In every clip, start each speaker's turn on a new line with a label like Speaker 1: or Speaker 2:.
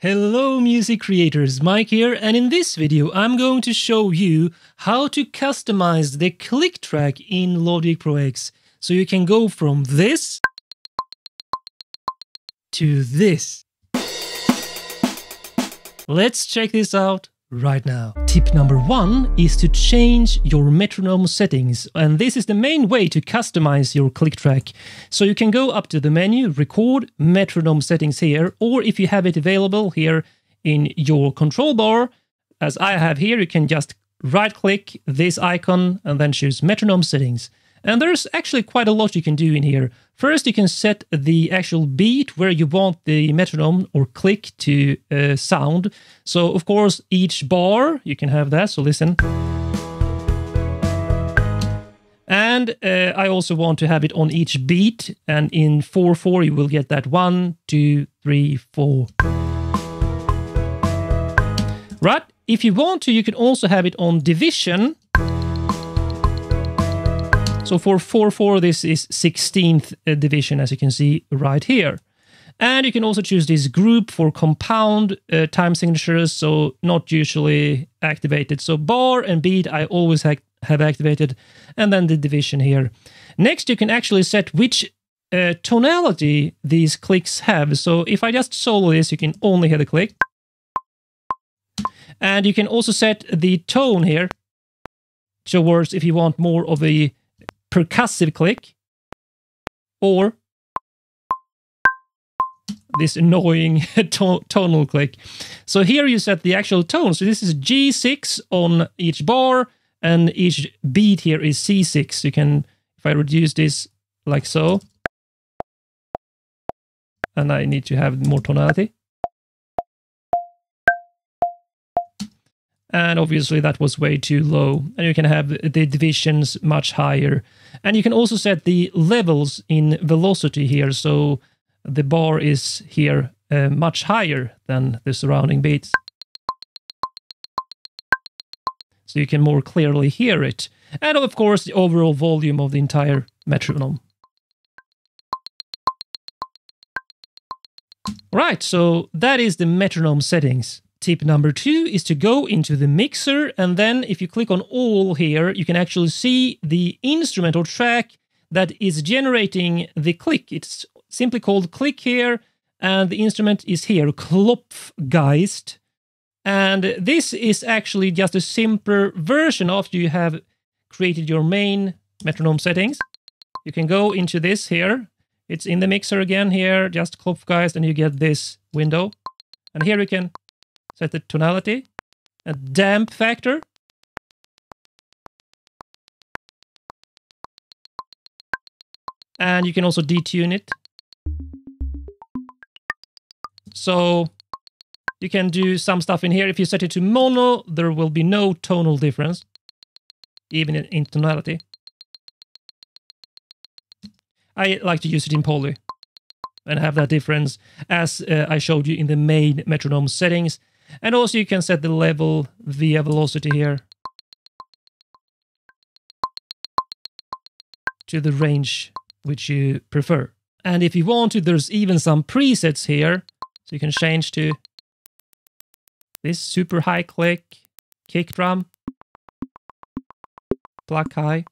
Speaker 1: Hello music creators, Mike here, and in this video I'm going to show you how to customize the click track in Logic Pro X so you can go from this to this. Let's check this out right now. Tip number 1 is to change your metronome settings, and this is the main way to customize your click track. So you can go up to the menu, record metronome settings here, or if you have it available here in your control bar, as I have here, you can just right click this icon and then choose metronome settings. And there's actually quite a lot you can do in here. First, you can set the actual beat where you want the metronome or click to sound. So, of course, each bar, you can have that. So listen. And I also want to have it on each beat. And in 4/4, you will get that 1, 2, 3, 4. Right? If you want to, you can also have it on division. So for 4/4, this is 16th division, as you can see right here. And you can also choose this group for compound time signatures, so not usually activated. So bar and beat I always have activated, and then the division here. Next, you can actually set which tonality these clicks have. So if I just solo this, you can only hear the click. And you can also set the tone here towards if you want more of a percussive click, or this annoying tonal click. So here you set the actual tone. So this is G6 on each bar, and each beat here is C6. You can, if I reduce this like so, and I need to have more tonality. And obviously that was way too low. And you can have the divisions much higher. And you can also set the levels in velocity here. So the bar is here much higher than the surrounding beats. So you can more clearly hear it. And of course the overall volume of the entire metronome. Right, so that is the metronome settings. Tip number 2 is to go into the mixer, and then if you click on all here, you can actually see the instrument or track that is generating the click. It's simply called click here, and the instrument is here, Klopfgeist. And this is actually just a simpler version after you have created your main metronome settings. You can go into this here. It's in the mixer again here, just Klopfgeist, and you get this window. And here you can set the tonality, a damp factor, and you can also detune it. So you can do some stuff in here. If you set it to mono, there will be no tonal difference, even in tonality. I like to use it in poly and have that difference as I showed you in the main metronome settings. And also you can set the level via velocity here to the range which you prefer. And if you want to, there's even some presets here. So you can change to this super high click, kick drum, pluck high.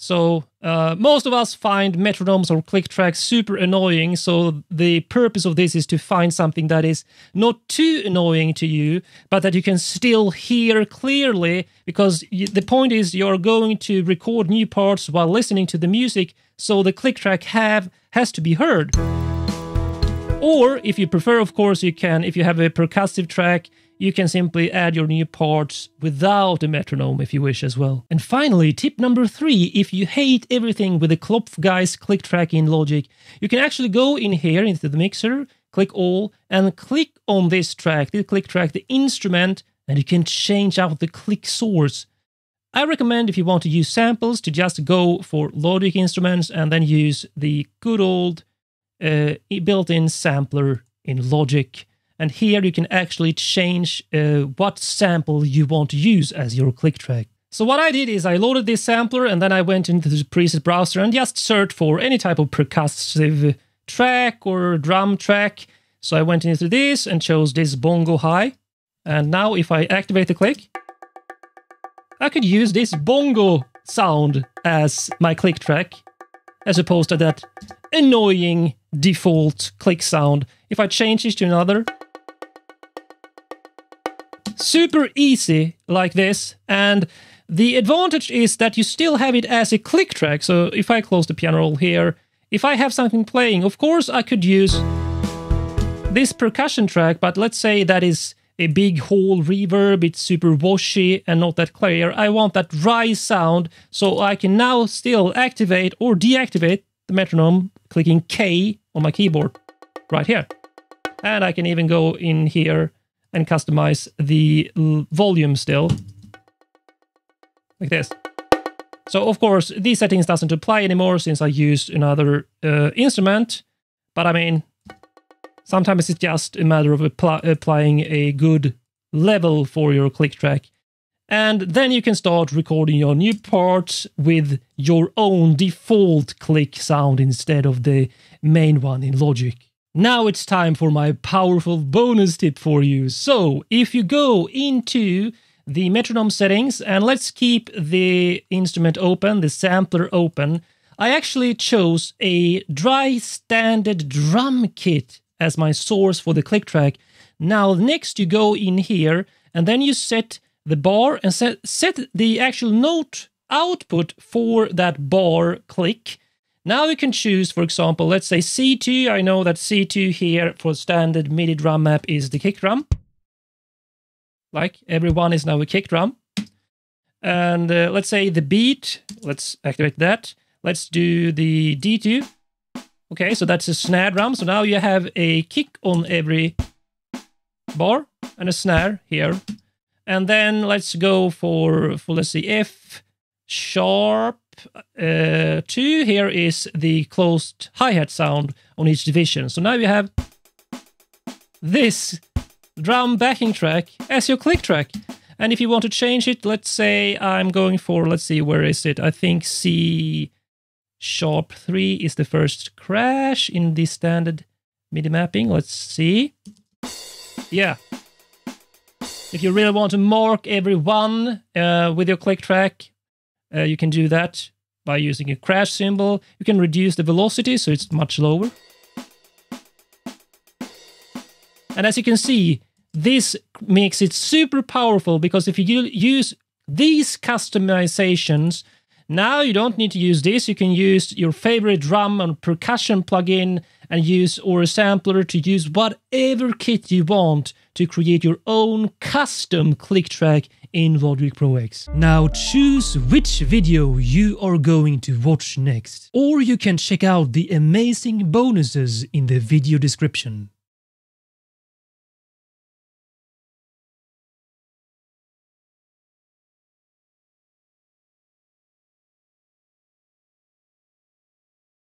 Speaker 1: So most of us find metronomes or click tracks super annoying, so the purpose of this is to find something that is not too annoying to you, but that you can still hear clearly, because the point is you're going to record new parts while listening to the music, so the click track has to be heard. Or if you prefer, of course, you can, if you have a percussive track, you can simply add your new parts without a metronome if you wish as well. And finally, tip number 3, if you hate everything with the Klopfgeist click track in Logic, you can actually go in here into the mixer, click all, and click on this track, the click track, the instrument, and you can change out the click source. I recommend if you want to use samples to just go for Logic instruments and then use the good old built-in sampler in Logic. And here you can actually change what sample you want to use as your click track. So what I did is I loaded this sampler and then I went into the preset browser and just searched for any type of percussive track or drum track So I went into this and chose this bongo high. And now if I activate the click, I could use this bongo sound as my click track, as opposed to that annoying default click sound. If I change this to another, super easy like this. And the advantage is that you still have it as a click track. So if I close the piano roll here, if I have something playing, of course I could use this percussion track, but let's say that is a big hall reverb, it's super washy and not that clear. I want that dry sound, so I can now still activate or deactivate the metronome, clicking K on my keyboard right here. And I can even go in here and customize the volume still, like this. So of course, these settings doesn't apply anymore since I used another instrument, but I mean, sometimes it's just a matter of applying a good level for your click track. And then you can start recording your new parts with your own default click sound instead of the main one in Logic. Now it's time for my powerful bonus tip for you. So if you go into the metronome settings, and let's keep the instrument open, the sampler open, I actually chose a dry standard drum kit as my source for the click track. Now next you go in here and then you set the bar and set the actual note output for that bar click. Now you can choose, for example, let's say C2. I know that C2 here for standard MIDI drum map is the kick drum. Like everyone is now a kick drum. And let's say the beat, let's activate that. Let's do the D2. Okay, so that's a snare drum. So now you have a kick on every bar and a snare here. And then let's go for let's see, F sharp 2. Here is the closed hi-hat sound on each division. So now you have this drum backing track as your click track. And if you want to change it, let's say I'm going for, let's see, where is it? I think C sharp 3 is the first crash in the standard MIDI mapping. Let's see. Yeah. If you really want to mark every one with your click track, you can do that by using a crash symbol. You can reduce the velocity so it's much lower. And as you can see, this makes it super powerful, because if you use these customizations, now you don't need to use this. You can use your favorite drum and percussion plugin and use, or a sampler, to use whatever kit you want to create your own custom click track in Logic Pro X. Now choose which video you are going to watch next, or you can check out the amazing bonuses in the video description.